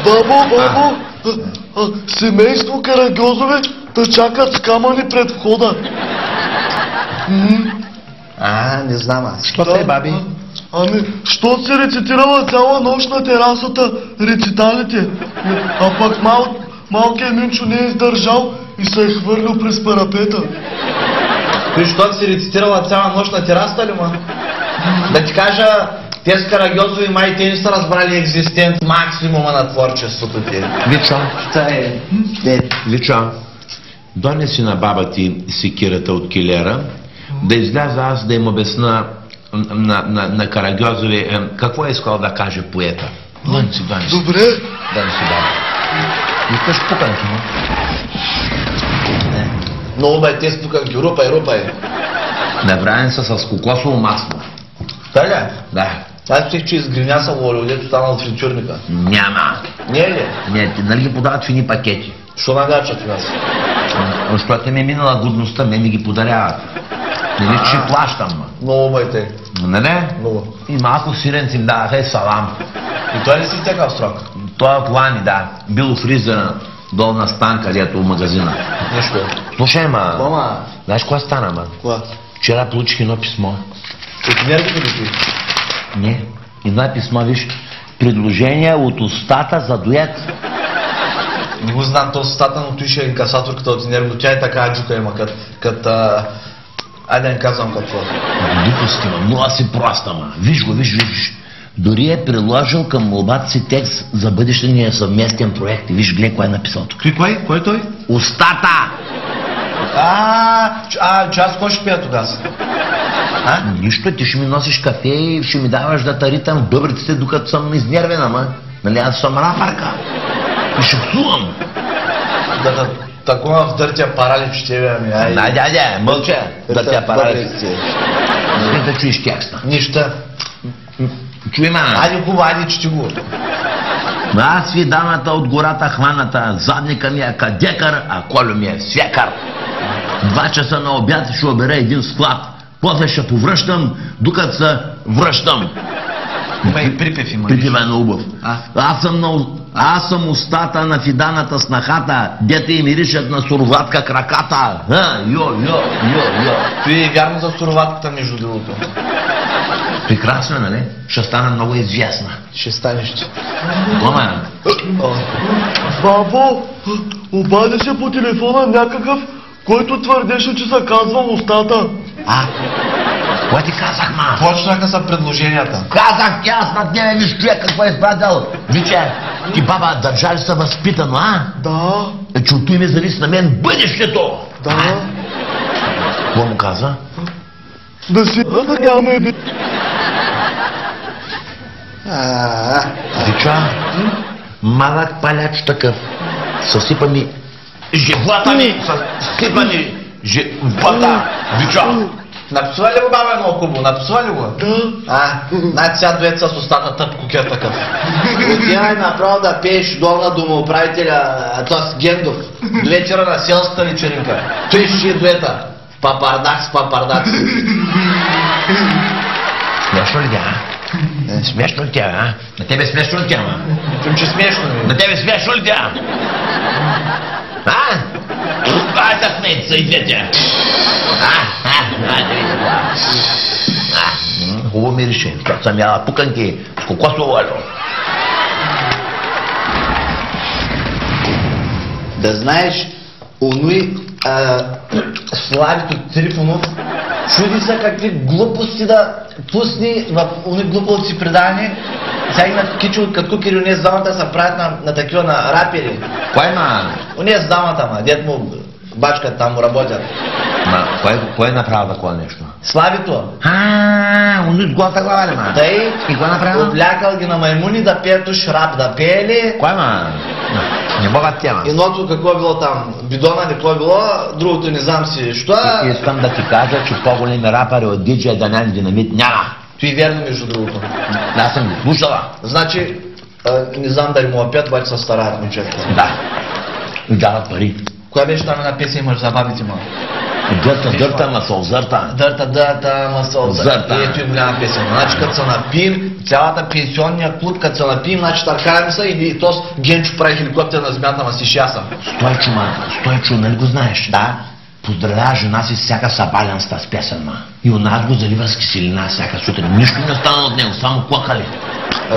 Бабо, семейство Карагьозове да чакат с камъни пред входа. Не знам аз. Що се, баби? Ами, що си рецитирала цяла нощ на терасата рециталите, а пък малкият Минчо не е издържал и се е хвърлил през парапета. Той, що си рецитирала цяла нощ на терасата ли, ма? Да ти кажа, тези Карагьозови май те не са разбрали екзистент максимума на творчеството ти. Вичо, Вичо, донеси на баба ти секирата от килера, да изляза аз да им обясна на Карагьозови какво е искал да каже поета. Донеси. Добре. Донеси, баба. Викаш пуканки, но? Не. Много бе, те спуканки, рупай. Направен са с кокосово масло. Така? Да. Аз мислех, че изгринявало олиото станало от фритюрника. Няма. Не е ли? Не, нали ги подават в едни пакети? Що нагачат в нас? Защото ми е минала годността, ми ги подаряват. Не ли, че плащам, ма. Много байте. Не? Много. И малко сиренци им даваха и салам. И той не си стекал срок? Той е плани, да. Бил в фризера долу на стан, където в магазина. Нещо. Слушай, ма. Мама. Знаеш кога стана, ма? Кога? Вчера получих едно писмо. От нервите ли ти? Не. Едно писмо, виж. Предложение от устата за дует. Не го знам този устата, но той ще е инкасаторката от нервно. Тя е така аджука има, айде не казвам какво. Глупости, ма. Много си проста, ма. Виж го. Дори е приложил към молбата си текст за бъдещения съвместен проект. И виж, гледай кой е написал тук. Кой е той? Устата! Че аз кой ще пия тогава? Нищо, ти ще ми носиш кафе и ще ми даваш да таритам в бъбриците, докато съм изнервена, ма. Нали, аз съм рапарка. И ще псувам. Такова вдъртя паралич тебе, ами ай. Дядя, мълча. Дъртя паралич. Не да чуеш текста. Нища. Чуй, ма. Айде хубаво, айде че ти го. Аз ви дамата от гората хваната, задника ми е кадекър, а колю ми е свекър. 2 часа на обяд ще обера един склад. После ще повръщам, докато се връщам. Има и припев има. Припева е на убав. Аз съм устата на фиданата снахата, дете и миришат на суроватка краката. Йо. Той е вярно за суроватката, между другото. Прекрасно, нали? Ще стана много известна. Ще станеш ти. Дома. Бабо, обади се по телефона някакъв, който твърдеше, че се казва устата. Кой ти казах, ма? Почнаха са предложенията. Казах ти аз над нея, виж човек какво е изпратил. Виче, ти баба държали са възпитано, а? Да. Че от той ми зависи на мен бъдещето. Да. Какво му каза? Да си надяваме. Вича, малък паляч такъв. Съсипа ми живота ми, съсипа ми живота. Вича. Написва ли го, баба, едно хубаво? Написва ли го? Да. Значи сега дует с устата тъп кукер такъв. Отивай направо да пееш долу на домоуправителя, т.е. Гендов. До вечера на селската вечеринка. Той ще е дуета. Папардакс. Смешно ли тя, Смешно ли тя, а? На тебе смешно ли тя, ма? Чум, че смешно ми. На тебе смешно ли тя? Ай, захнете са и двете. Хубаво мирише, защото съм яла пуканки с кокосово олио. Да знаеш, онуи Славито Трифонов чуди се какви глупости да пусни в онуи глупости предания. Сега има кичо като кукери, уния с дамата се правят на такива на рапери. Кой ма? Уния с дамата, ма, дед му бачкат, там му работят. Кой е направил такова нещо? Славито. Уни с голата глава ли, ма? Тъй, И кой направил? облякал ги на маймуни да пеят уж рап, да пеели. Кой ма? Не могат тема. Едното какво е било там, бидона не какво е било, другото не знам си що. Искам да ти кажа, че по-големи рапъри от DJ Дамян Динамит няма. Той верно между другото. Аз съм го слушала. Значи, не знам дали му опят, обаче се стараят момчета. Да. И дават пари. Коя беше там една песен имаш за бабите, ма? Дърта, масол, зърта. Дърта, масол, Зърта. Ето и голяма песен. Значи като се напием, цялата пенсионния клуб, като се напием, значи търкараме се и то Генчо прави хеликоптер на земята, ма си шяса. Стойчо, нали го знаеш? Да. Поздравява жена си всяка събалян с тази песен, ма. И у нас го залива с киселина всяка сутрин. Нищо не стана от него, само плакали.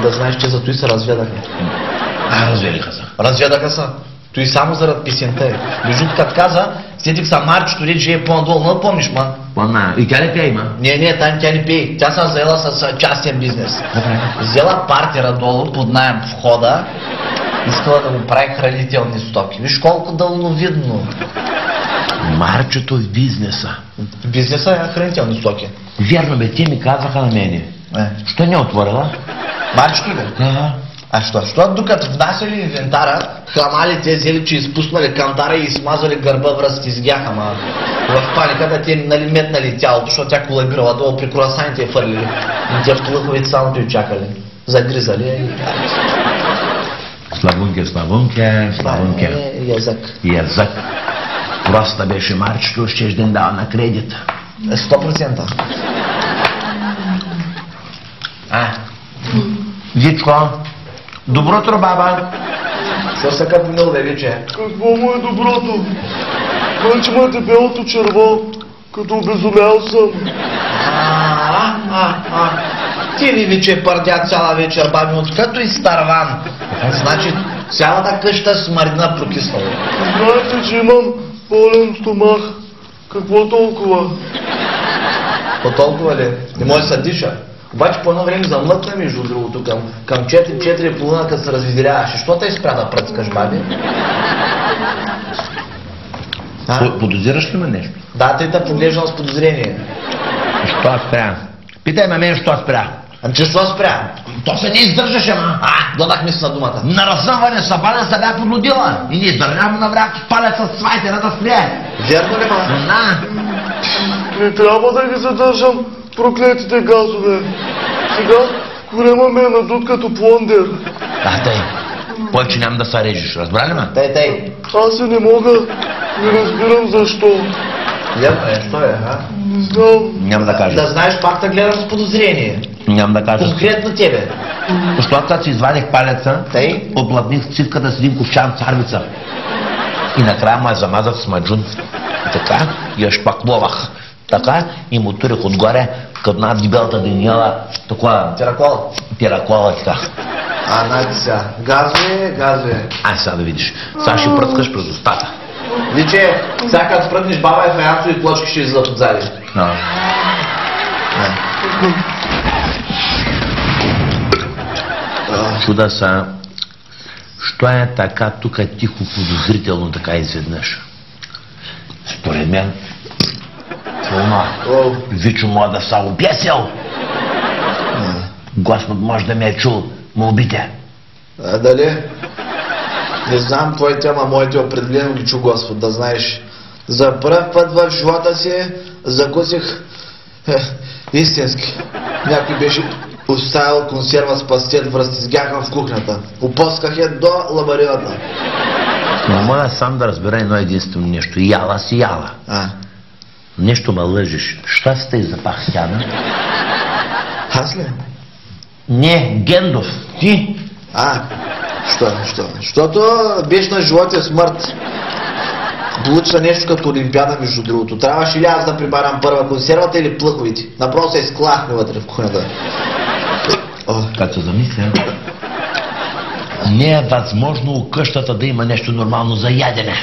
Да знаеш, че зато и се разведахме. Развелиха се. Разведаха се. Той само заради песента е. Между като каза, сетих са Марчето, че е по-надолу, не помниш, ма? Помня. И тя ли пее, ма? Не, там тя не пее. Тя се заела с частен бизнес. Взела партера долу под наем входа, искала да му прави хранителни стоки. Виж колко дълновидно. Марчето в бизнеса. Бизнеса е хранителни стоки. Вярно бе, те ми казаха на мене. Що не отворила? Марчето ли? Да. А що? Докато внасяли инвентара, хламали те взели, че изпуснали кантара и смазали гърба връзки изгяха, ма в паника да те метнали тялото, защото тя колабирала долу при круасаните я фърлили. И те в тлъховете само и чакали. Загризали. Славунке. Язък. Просто беше Марчето, ще ден дава на кредит. 100%. Вичко, добро утро, баба. Що се къпнил, бе, Виче? Какво му е доброто? Мънче ме дебелото черво, като обезумял съм. Ти ли, Виче, пърдя цяла вечер, баби, от като и старван. Значи цялата къща смърдина прокиснала. Знаете, че имам болен стомах. Какво толкова? По толкова ли? Не може да се диша. Обаче по едно време замлъкна, между другото, към 4-4,5, като се развизиряваше. Що те спря да пръцкаш, баби? Подозираш ли ме нещо? Да, те те поглеждам с подозрение. Що спря? Питай ме мен, що спря? Че що спря? То се не издържаше, ма. Додах мисля на думата. На разсъмване събаля се бях подлудила. И не издържам на враг палец с свайтера да спря. Верно ли, ма? На. Не трябва да ги задържам проклетите газове. Сега корема ме е надут като плондер. Тъй. Повече няма да се режеш, разбрали ме? Тъй. Аз и не мога. Не разбирам защо. Верно е, що е, а? Не знам. Няма да кажа. Да знаеш, пак да гледам с подозрение. Няма да кажа. Конкретно тебе. Защото си извадих палеца, Тъй? оплътних цивката с един ковчан царвица. И накрая ме замазах с маджун. И така, я шпакловах. Така, и му турих отгоре, като над дебелата денила, такова теракола така. Значи сега, газове. Ай сега да видиш. Сега ще пръскаш през устата. Виче, сега като спръгнеш баба и фаянсови плочки ще излизат отзади. Чуда са, що е така тук тихо подозрително така изведнъж? Според мен, Вичо може да са обесил. Господ може да ме е чул молбите. Дали? Не знам твоите, ама моите определено ги чу Господ, да знаеш. За пръв път в живота си закусих истински. Някой беше оставил консерва с пастет, връстизгяха в кухнята. Опосках я до лабарината. Но моя сам да разбера едно единствено нещо. Яла си яла. Нещо ме лъжиш. Що си тъй запах сяда? Аз ли? Не, Гендов. Ти? Що? Защото беше на живот и смърт. Получи се нещо като олимпиада, между другото. Трябваше ли аз да прибарям първа консервата или плъховите? Направо се изклахме вътре в кухнята. Като се замисля, не е възможно у къщата да има нещо нормално за ядене.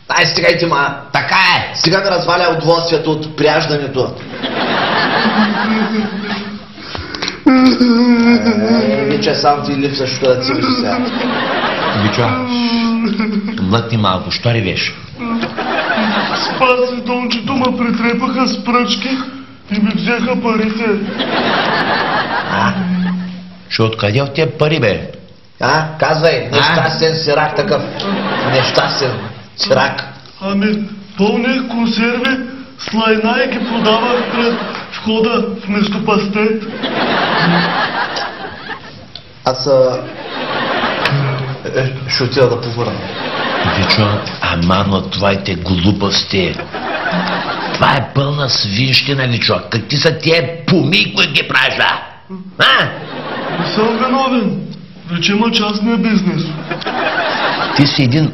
Ай, стигайте, ма! Така е! Сега да разваля удоволствието от пряждането. Виче, сам ти липсваш, що да цимиш сега. Вичо, млъкни малко, що ревеш? Спаси дончето ме притрепаха с пръчки и ми взеха парите. Ще откъде от тия пари, бе? Казвай, нещастен сирак такъв. Нещастен сирак. Пълних консерви с лайна и ги продавах пред входа вместо пастет. Аз ще отида да повърна. Вичо, амано твоите глупости. Това е пълна свинщина, ли, човек? Какви са тия помии, които ги правиш, а? Не съм виновен. Вече има частния бизнес. Ти си един